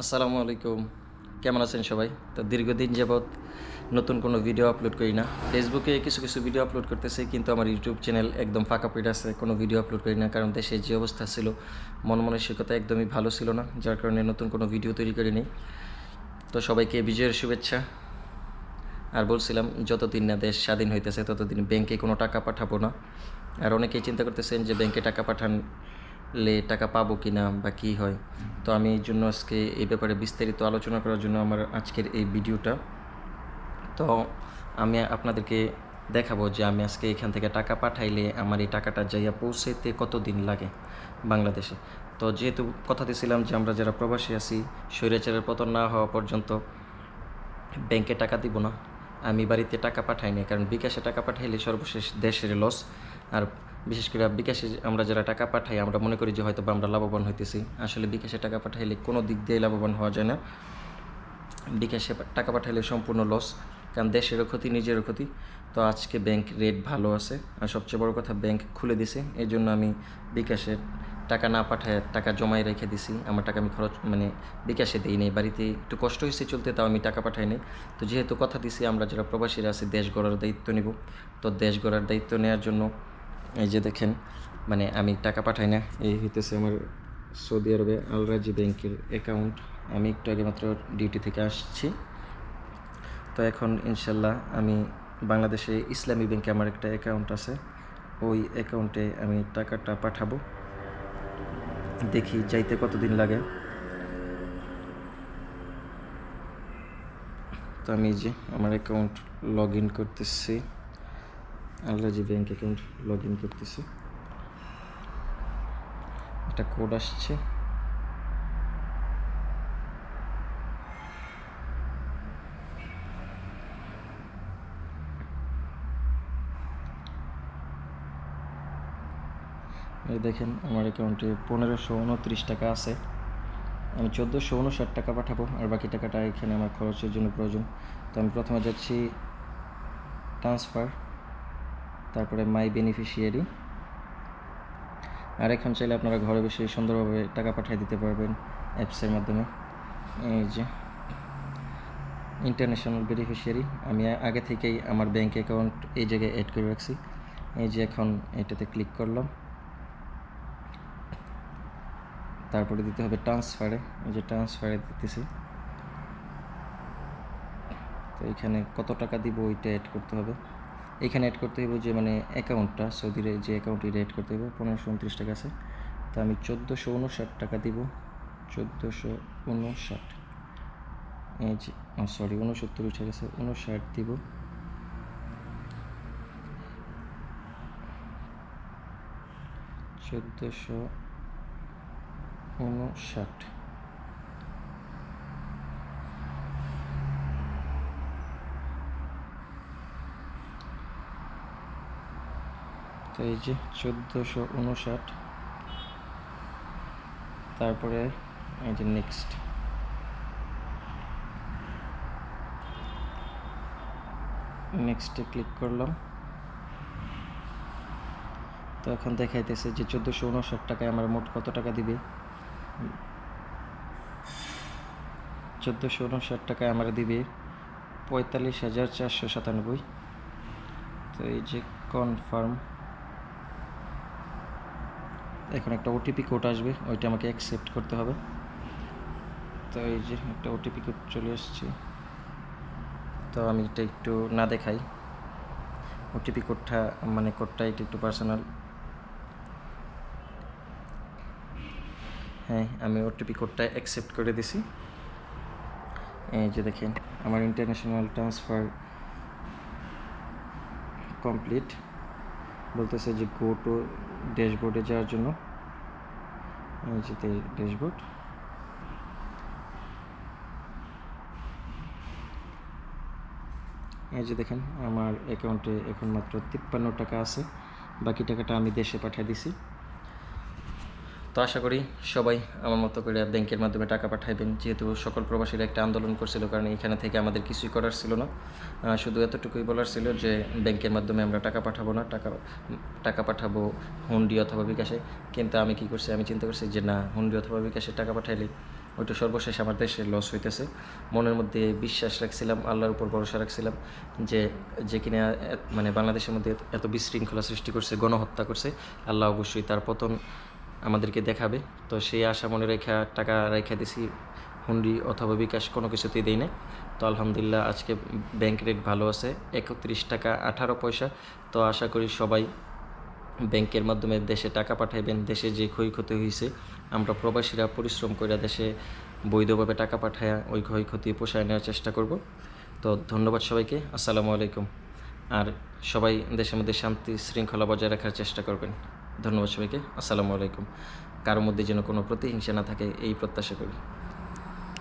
আসসালামু আলাইকুম। কেমন আছেন সবাই? তো দীর্ঘদিন যাবৎ নতুন কোনো ভিডিও আপলোড করি না। ফেসবুকে কিছু ভিডিও আপলোড করতেছি, কিন্তু আমার ইউটিউব চ্যানেল একদম ফাঁকা পড়ে আছে। কোনো ভিডিও আপলোড করি না, কারণ দেশের যে অবস্থা ছিল, মন মানসিকতা একদমই ভালো ছিল না। যার কারণে নতুন কোনো ভিডিও তৈরি করিনি। তো সবাইকে বিজয়ের শুভেচ্ছা। আর বলছিলাম, যতদিন না দেশ স্বাধীন হইতেছে ততদিন ব্যাংকে কোনো টাকা পাঠাবো না। আর অনেকেই চিন্তা করতেছেন যে ব্যাংকে টাকা পাঠালে টাকা পাবো কি না বা কী হয়। তো আমি এই জন্য আজকে এই ব্যাপারে বিস্তারিত আলোচনা করার জন্য আমার আজকের এই ভিডিওটা। তো আমি আপনাদেরকে দেখাবো যে আমি আজকে এখান থেকে টাকা পাঠাইলে আমার এই টাকাটা যাইয়া পৌঁছাইতে কতদিন লাগে বাংলাদেশে। তো যেহেতু কথা দিয়েছিলাম যে আমরা যারা প্রবাসী আছি, স্বৈরাচারের পতন না হওয়া পর্যন্ত ব্যাংকে টাকা দিব না। আমি বাড়িতে টাকা পাঠাই না, কারণ বিকাশে টাকা পাঠাইলে সর্বশেষ দেশের লস। আর বিশেষ করে বিকাশে আমরা যারা টাকা পাঠাই, আমরা মনে করি যে হয়তো বা আমরা লাভবান হইতেছি। আসলে বিকাশে টাকা পাঠাইলে কোনো দিক দিয়ে লাভবান হওয়া যায় না। বিকাশে টাকা পাঠাইলে সম্পূর্ণ লস, কারণ দেশেরও ক্ষতি, নিজেরও ক্ষতি। তো আজকে ব্যাংক রেট ভালো আছে, আর সবচেয়ে বড় কথা ব্যাংক খুলে দিছে। এই জন্য আমি বিকাশে টাকা না পাঠায় টাকা জমাই রেখে দিছি। আমার টাকা আমি খরচ বিকাশে দিই নেই, বাড়িতে একটু কষ্ট হয়েছে চলতে, তাও আমি টাকা পাঠাই নাই। তো যেহেতু কথা দিছি আমরা যারা প্রবাসীরা আছি দেশ গড়ার দায়িত্ব নিব, তো দেশ গড়ার দায়িত্ব নেওয়ার জন্য এই যে দেখেন, আমি টাকা পাঠাই না। এই হইতেছে আমার সৌদি আরবে আল রাজি ব্যাংকের অ্যাকাউন্ট। আমি একটু আগে মাত্র ডিউটি থেকে আসছি। তো এখন ইনশাল্লাহ আমি বাংলাদেশে ইসলামী ব্যাংকে আমার একটা অ্যাকাউন্ট আছে, ওই অ্যাকাউন্টে আমি টাকাটা পাঠাবো। দেখি যাইতে কতদিন লাগে। তো আমি যে আমার অ্যাকাউন্ট লগ ইন করতেছি, Al-Rajhi bank account log in করতেছি। একটা কোড আসছে, এই দেখেন আমার অ্যাকাউন্টে 1529 টাকা আছে। আমি 1459 টাকা পাঠাবো, আর বাকি টাকাটা এখানে আমার খরচের জন্য প্রয়োজন। তো আমি প্রথমে যাচ্ছি ট্রান্সফার, তারপরে মাই বেনিফিশিয়ারি। আর এখন চাইলে আপনারা ঘরে বসে সুন্দরভাবে টাকা পাঠিয়ে দিতে পারবেন অ্যাপসের মাধ্যমে। এই যে ইন্টারন্যাশনাল বেনিফিশিয়ারি, আমি আগে থেকেই আমার ব্যাঙ্ক অ্যাকাউন্ট এই জায়গায় অ্যাড করে রাখছি। এই যে এখন এটাতে ক্লিক করলাম, তারপরে দিতে হবে ট্রান্সফারে। এই যে ট্রান্সফারে দিতেছি। তো এখানে কত টাকা দিব ওইটা অ্যাড করতে হবে। এখানে অ্যাড করতে হবে যে অ্যাকাউন্টটা, সৌদির যে অ্যাকাউন্ট এটা অ্যাড করতে হবে। 1529 টাকা আছে, তো আমি 1459 টাকা দিব। 1459, এই যে সরি 69 উঠে গেছে, 59 দিব। চোদ্দোশো উনষাট। তো এই যে 1459, তারপরে এই যে নেক্সটে ক্লিক করলাম। তো এখন দেখাইতেছে যে 1459 টাকায় আমার মোট কত টাকা দিবে। 1459 টাকায় আমার দিবে 45,497। তো এই যে কনফার্ম, এখন একটা ওটিপি কোড আসবে, ওইটা আমাকে অ্যাকসেপ্ট করতে হবে। তো এই যে একটা ওটিপি কোড চলে আসছে, তো আমি এটা একটু না দেখাই। ওটিপি কোডটা কোডটা এটা একটু পার্সোনাল। হ্যাঁ, আমি ওটিপি কোডটা অ্যাকসেপ্ট করে দিছি। এই যে দেখেন আমার ইন্টারন্যাশনাল ট্রান্সফার কমপ্লিট বলতেছে যে গো টু ড্যাশবোর্ডে যাওয়ার জন্য। এই যে ড্যাশবোর্ড, এই যে দেখেন আমার অ্যাকাউন্টে এখন মাত্র 53 টাকা আছে, বাকি টাকাটা আমি দেশে পাঠিয়ে দিছি। তো আশা করি সবাই আমার মতো করে ব্যাংকের মাধ্যমে টাকা পাঠাইবেন, যেহেতু সকল প্রবাসীরা একটা আন্দোলন করছিল, কারণ এখানে থেকে আমাদের কিছুই করার ছিল না। শুধু এতটুকুই বলার ছিল যে ব্যাংকের মাধ্যমে আমরা টাকা পাঠাবো না, টাকা পাঠাবো হুন্ডি অথবা বিকাশে। কিন্তু আমি কী করছি, আমি চিন্তা করছি যে না, হুন্ডি অথবা বিকাশে টাকা পাঠাইলে ওইটা সর্বশেষ আমার দেশে লস হইতেছে। মনের মধ্যে বিশ্বাস রাখছিলাম, আল্লাহর উপর ভরসা রাখছিলাম যে কিনা মানে বাংলাদেশের মধ্যে এত বিশৃঙ্খলা সৃষ্টি করছে, গণহত্যা করছে, আল্লাহ অবশ্যই তার পতন আমাদেরকে দেখাবে। তো সেই আশা মনে রেখা টাকা রেখা দিছি, হুন্ডি অথবা বিকাশ কোনো কিছুতেই দেই না। তো আলহামদুলিল্লাহ আজকে ব্যাংক রেট ভালো আছে, 31 টাকা 18 পয়সা। তো আশা করি সবাই ব্যাংকের মাধ্যমে দেশে টাকা পাঠাইবেন। দেশে যে ক্ষয়ক্ষতি হয়েছে, আমরা প্রবাসীরা পরিশ্রম করে দেশে বৈধভাবে টাকা পাঠায়া ওই ক্ষয়ক্ষতি পোষায় নেওয়ার চেষ্টা করব। তো ধন্যবাদ সবাইকে, আসসালামু আলাইকুম। আর সবাই দেশের মধ্যে শান্তি শৃঙ্খলা বজায় রাখার চেষ্টা করবেন। ধন্যবাদ সবাইকে, আসসালামু আলাইকুম। কারোর মধ্যে যেন কোনো প্রতিহিংসা না থাকে এই প্রত্যাশা করি।